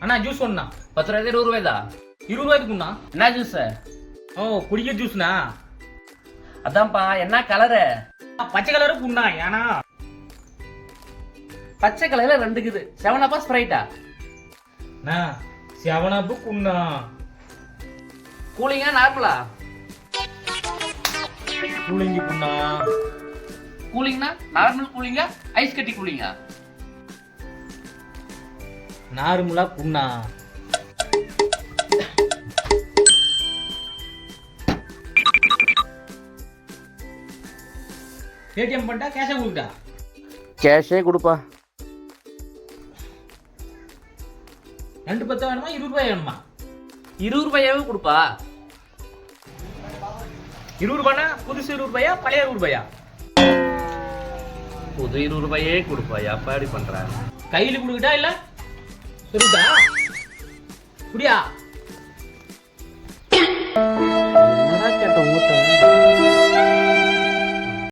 அண்ணா juice ஒண்ணா 10 ரூபாய்க்கு 20 ரூபாய் தான். 20 ரூபாய்க்குண்ணா. என்ன ஜூஸ்? ஓ குடிக்க ஜூஸ்ண்ணா. அதான்ப்பா, என்ன கலரு? பச்சை கலரு குண்ணா. ஏன்னா பச்சை கலர்ல 2 இருக்குது. 7 அப்பா ஸ்ப்ரைட்டா? அண்ணா 7 அப் குண்ணா. கூலிங்கா நார்மலா? கூலிங்கு குண்ணா. கூலிங்னா நார்மல் கூலிங்கா ஐஸ் கட்டி கூலிங்கா? நார்மலா குண்ணா. ஏடிஎம் பண்ணிட்டா கேஷா கொடுத்தா? கேஷே கொடுப்பா. 2 10 வேணுமா 20 ரூபாய் வேணுமா? 20 ரூபாயாவே கொடுப்பா. 20 ரூபாய்னா புதுசு 20 ரூபாயா பழைய 20 ரூபாயா? புது 20 ரூபாயே கொடுப்பா. எப்படி பண்ற? கையில கொடுக்கிட்டா இல்ல சொல்லிட்டா குடியா?